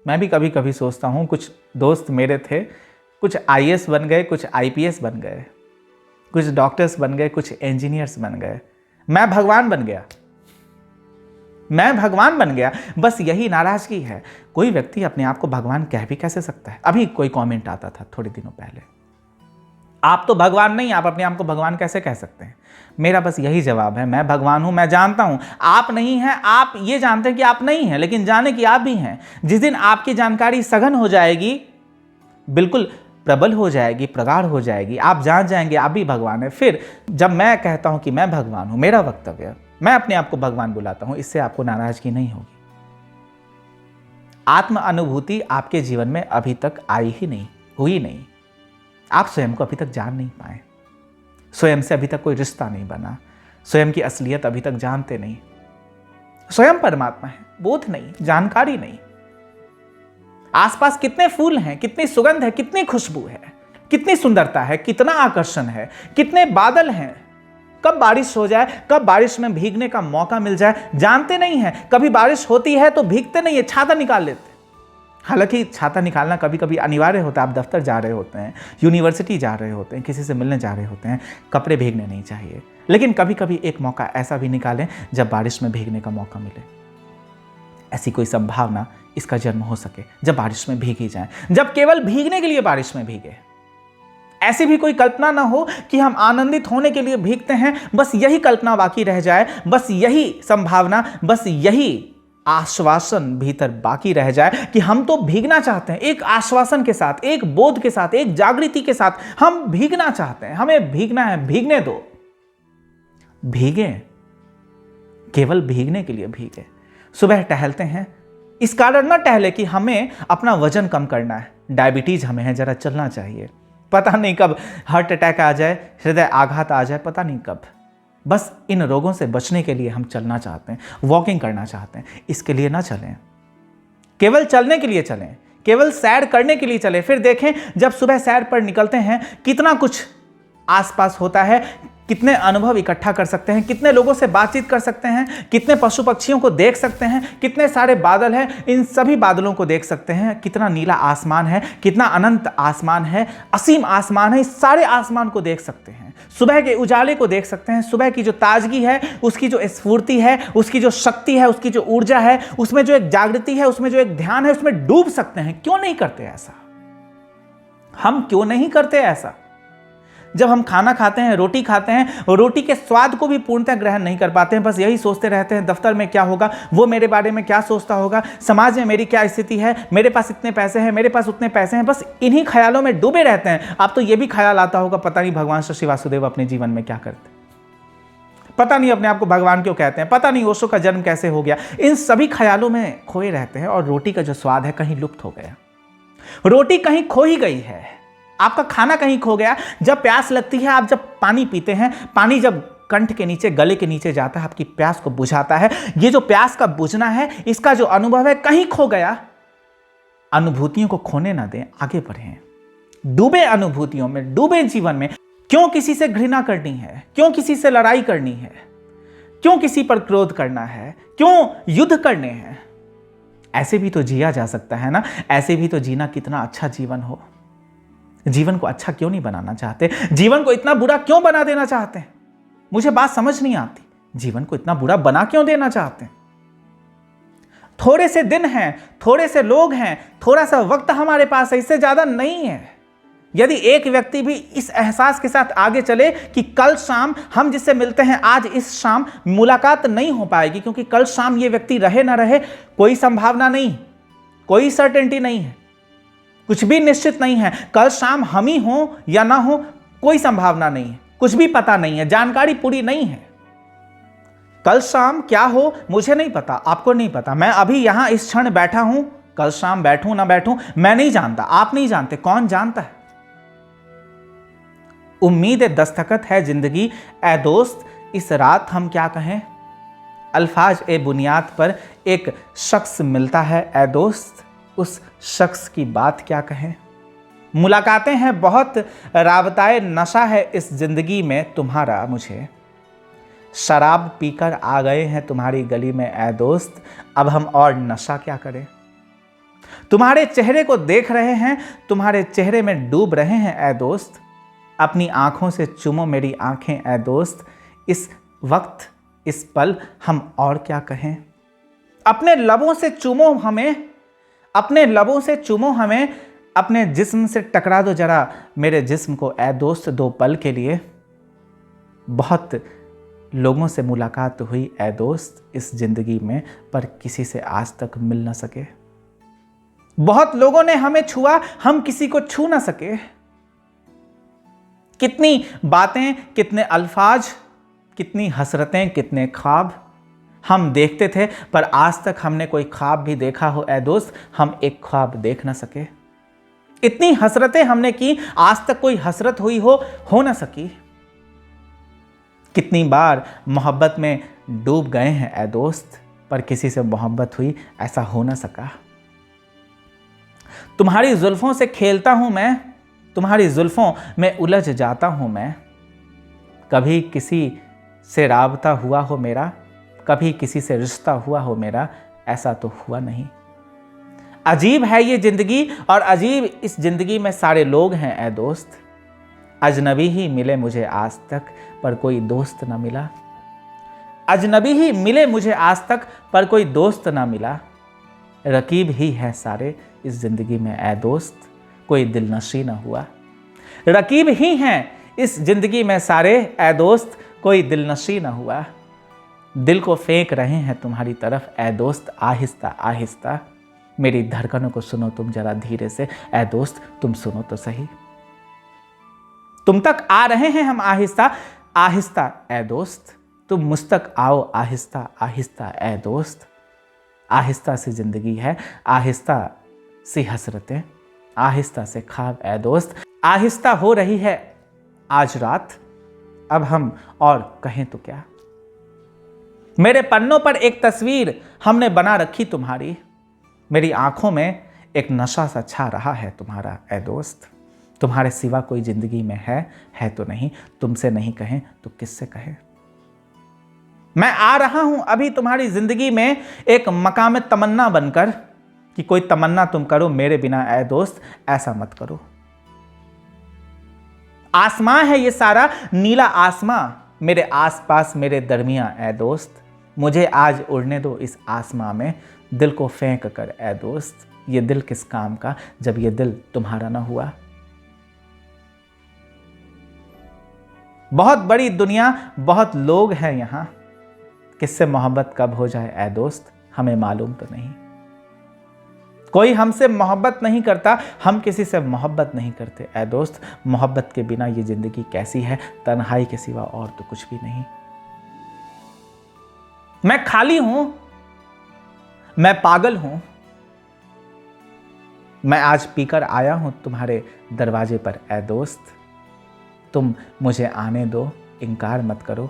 मैं भी कभी कभी सोचता हूँ, कुछ दोस्त मेरे थे, कुछ आईएएस बन गए, कुछ आईपीएस बन गए, कुछ डॉक्टर्स बन गए, कुछ इंजीनियर्स बन गए। मैं भगवान बन गया, मैं भगवान बन गया। बस यही नाराजगी है। कोई व्यक्ति अपने आप को भगवान कह भी कैसे सकता है? अभी कोई कमेंट आता था थोड़े दिनों पहले, आप तो भगवान नहीं, आप अपने आप को भगवान कैसे कह सकते हैं? मेरा बस यही जवाब है, मैं भगवान हूं, मैं जानता हूं आप नहीं हैं। आप ये जानते हैं कि आप नहीं हैं, लेकिन जाने कि आप भी हैं। जिस दिन आपकी जानकारी सघन हो जाएगी, बिल्कुल प्रबल हो जाएगी, प्रगाढ़ हो जाएगी, आप जान जाएंगे आप भी भगवान है। फिर जब मैं कहता हूं कि मैं भगवान हूं, मेरा वक्तव्य, मैं अपने आप को भगवान बुलाता हूं, इससे आपको नाराजगी नहीं होगी। आत्म अनुभूति आपके जीवन में अभी तक आई ही नहीं, हुई नहीं। आप स्वयं को अभी तक जान नहीं पाए, स्वयं से अभी तक कोई रिश्ता नहीं बना, स्वयं की असलियत अभी तक जानते नहीं। स्वयं परमात्मा है, बोध नहीं, जानकारी नहीं। आसपास कितने फूल हैं, कितनी सुगंध है, कितनी खुशबू है, कितनी सुंदरता है, कितना आकर्षण है, कितने बादल हैं। कब बारिश हो जाए, कब बारिश में भीगने का मौका मिल जाए, जानते नहीं है। कभी बारिश होती है तो भीगते नहीं है, छाता निकाल लेते। हालांकि छाता निकालना कभी कभी अनिवार्य होता है। आप दफ्तर जा रहे होते हैं, यूनिवर्सिटी जा रहे होते हैं, किसी से मिलने जा रहे होते हैं, कपड़े भीगने नहीं चाहिए। लेकिन कभी कभी एक मौका ऐसा भी निकालें जब बारिश में भीगने का मौका मिले। ऐसी कोई संभावना इसका जन्म हो सके जब बारिश में भीगी जाए, जब केवल भीगने के लिए बारिश में भीगे। ऐसी भी कोई कल्पना ना हो कि हम आनंदित होने के लिए भीगते हैं, बस यही कल्पना बाकी रह जाए, बस यही संभावना, बस यही आश्वासन भीतर बाकी रह जाए कि हम तो भीगना चाहते हैं। एक आश्वासन के साथ, एक बोध के साथ, एक जागृति के साथ हम भीगना चाहते हैं। हमें भीगना है, भीगने दो। भीगे, केवल भीगने के लिए भीगे। सुबह टहलते हैं, इस कारण ना टहले कि हमें अपना वजन कम करना है, डायबिटीज हमें है, जरा चलना चाहिए। पता नहीं कब हार्ट अटैक आ जाए, हृदय आघात आ जाए, पता नहीं कब। बस इन रोगों से बचने के लिए हम चलना चाहते हैं, वॉकिंग करना चाहते हैं। इसके लिए ना चलें, केवल चलने के लिए चलें, केवल सैर करने के लिए चलें। फिर देखें जब सुबह सैर पर निकलते हैं कितना कुछ आसपास होता है, कितने अनुभव इकट्ठा कर सकते हैं, कितने लोगों से बातचीत कर सकते हैं, कितने पशु पक्षियों को देख सकते हैं, कितने सारे बादल हैं, इन सभी बादलों को देख सकते हैं। कितना नीला आसमान है, कितना अनंत आसमान है, असीम आसमान है। इस सारे आसमान को देख सकते हैं, सुबह के उजाले को देख सकते हैं। सुबह की जो ताजगी है, उसकी जो स्फूर्ति है, उसकी जो शक्ति है, उसकी जो ऊर्जा है, उसमें जो एक जागृति है, उसमें जो एक ध्यान है, उसमें डूब सकते हैं। क्यों नहीं करते ऐसा? हम क्यों नहीं करते ऐसा? जब हम खाना खाते हैं, रोटी खाते हैं, रोटी के स्वाद को भी पूर्णतः ग्रहण नहीं कर पाते हैं। बस यही सोचते रहते हैं दफ्तर में क्या होगा, वो मेरे बारे में क्या सोचता होगा, समाज में मेरी क्या स्थिति है, मेरे पास इतने पैसे हैं, मेरे पास उतने पैसे हैं। बस इन्हीं ख्यालों में डूबे रहते हैं। आप तो ये भी ख्याल आता होगा, पता नहीं भगवान श्री वासुदेव अपने जीवन में क्या करते, पता नहीं अपने आप को भगवान क्यों कहते हैं, पता नहीं ओशो का जन्म कैसे हो गया। इन सभी ख्यालों में खोए रहते हैं और रोटी का जो स्वाद है कहीं लुप्त हो गया, रोटी कहीं खो ही गई है। आपका खाना कहीं खो गया। जब प्यास लगती है, आप जब पानी पीते हैं, पानी जब कंठ के नीचे, गले के नीचे जाता है, आपकी प्यास को बुझाता है। ये जो प्यास का बुझना है, इसका जो अनुभव है, कहीं खो गया। अनुभूतियों को खोने ना दें, आगे बढ़ें। डूबे अनुभूतियों में, डूबे जीवन में। क्यों किसी से घृणा करनी है, क्यों किसी से लड़ाई करनी है, क्यों किसी पर क्रोध करना है, क्यों युद्ध करने हैं? ऐसे भी तो जिया जा सकता है ना। ऐसे भी तो जीना कितना अच्छा जीवन हो। जीवन को अच्छा क्यों नहीं बनाना चाहते? जीवन को इतना बुरा क्यों बना देना चाहते हैं? मुझे बात समझ नहीं आती। जीवन को इतना बुरा बना क्यों देना चाहते हैं? थोड़े से दिन हैं, थोड़े से लोग हैं, थोड़ा सा वक्त हमारे पास है, इससे ज्यादा नहीं है। यदि एक व्यक्ति भी इस एहसास के साथ आगे चले कि कल शाम हम जिससे मिलते हैं, आज इस शाम मुलाकात नहीं हो पाएगी, क्योंकि कल शाम ये व्यक्ति रहे ना रहे कोई संभावना नहीं, कोई सर्टेनिटी नहीं है, कुछ भी निश्चित नहीं है। कल शाम हम ही हो या ना हो कोई संभावना नहीं है, कुछ भी पता नहीं है, जानकारी पूरी नहीं है। कल शाम क्या हो मुझे नहीं पता, आपको नहीं पता। मैं अभी यहां इस क्षण बैठा हूं, कल शाम बैठूं ना बैठूं मैं नहीं जानता, आप नहीं जानते, कौन जानता है? उम्मीद दस्तखत है जिंदगी ए दोस्त, इस रात हम क्या कहें। अल्फाज ए बुनियाद पर एक शख्स मिलता है ए दोस्त, उस शख्स की बात क्या कहें। मुलाकातें हैं बहुत, राबताए नशा है इस जिंदगी में तुम्हारा मुझे। शराब पीकर आ गए हैं तुम्हारी गली में ऐ दोस्त, अब हम और नशा क्या करें। तुम्हारे चेहरे को देख रहे हैं, तुम्हारे चेहरे में डूब रहे हैं ऐ दोस्त, अपनी आंखों से चूमो मेरी आंखें ऐ दोस्त, इस वक्त इस पल हम और क्या कहें। अपने लबों से चूमो हमें, अपने लबों से चूमो हमें, अपने जिस्म से टकरा दो जरा मेरे जिस्म को ऐ दोस्त दो पल के लिए। बहुत लोगों से मुलाकात हुई ऐ दोस्त इस जिंदगी में, पर किसी से आज तक मिल ना सके। बहुत लोगों ने हमें छुआ, हम किसी को छू ना सके। कितनी बातें, कितने अल्फाज, कितनी हसरतें, कितने ख्वाब हम देखते थे, पर आज तक हमने कोई ख्वाब भी देखा हो ऐ दोस्त, हम एक ख्वाब देख ना सके। इतनी हसरतें हमने की, आज तक कोई हसरत हुई हो ना सकी। कितनी बार मोहब्बत में डूब गए हैं ऐ दोस्त, पर किसी से मोहब्बत हुई ऐसा हो ना सका। तुम्हारी जुल्फों से खेलता हूं मैं, तुम्हारी जुल्फों में उलझ जाता हूं मैं। कभी किसी से राबता हुआ हो मेरा, कभी किसी से रिश्ता हुआ हो मेरा, ऐसा तो हुआ नहीं। अजीब है ये जिंदगी और अजीब इस जिंदगी में सारे लोग हैं ऐ दोस्त। अजनबी ही मिले मुझे आज तक, पर कोई दोस्त ना मिला। अजनबी ही मिले मुझे आज तक, पर कोई दोस्त ना मिला। रकीब ही है सारे इस जिंदगी में ऐ दोस्त, कोई दिलनशी ना हुआ। रकीब ही हैं इस जिंदगी में सारे ऐ दोस्त, कोई दिलनशी ना हुआ। दिल को फेंक रहे हैं तुम्हारी तरफ ऐ दोस्त, आहिस्ता आहिस्ता। मेरी धड़कनों को सुनो तुम जरा धीरे से ऐ दोस्त, तुम सुनो तो सही। तुम तक आ रहे हैं हम आहिस्ता आहिस्ता ऐ दोस्त, तुम मुझ तक आओ आहिस्ता आहिस्ता ऐ दोस्त। आहिस्ता सी जिंदगी है, आहिस्ता सी हसरतें, आहिस्ता से ख्वाब ऐ दोस्त। आहिस्ता हो रही है आज रात, अब हम और कहें तो क्या। मेरे पन्नों पर एक तस्वीर हमने बना रखी तुम्हारी, मेरी आंखों में एक नशा सा छा रहा है तुम्हारा ऐ दोस्त। तुम्हारे सिवा कोई जिंदगी में है तो नहीं, तुमसे नहीं कहें तो किससे कहें। मैं आ रहा हूं अभी तुम्हारी जिंदगी में एक मकाम तमन्ना बनकर, कि कोई तमन्ना तुम करो मेरे बिना ऐ दोस्त, ऐसा मत करो। आसमां है ये सारा नीला आसमां, मेरे आसपास मेरे दरमियां ऐ दोस्त। मुझे आज उड़ने दो इस आसमां में, दिल को फेंक कर ऐ दोस्त। ये दिल किस काम का जब ये दिल तुम्हारा ना हुआ। बहुत बड़ी दुनिया, बहुत लोग हैं यहां, किससे मोहब्बत कब हो जाए ऐ दोस्त हमें मालूम तो नहीं। कोई हमसे मोहब्बत नहीं करता, हम किसी से मोहब्बत नहीं करते ऐ दोस्त। मोहब्बत के बिना ये जिंदगी कैसी है, तन्हाई के सिवा और तो कुछ भी नहीं। मैं खाली हूं, मैं पागल हूं, मैं आज पीकर आया हूं तुम्हारे दरवाजे पर ऐ दोस्त। तुम मुझे आने दो, इनकार मत करो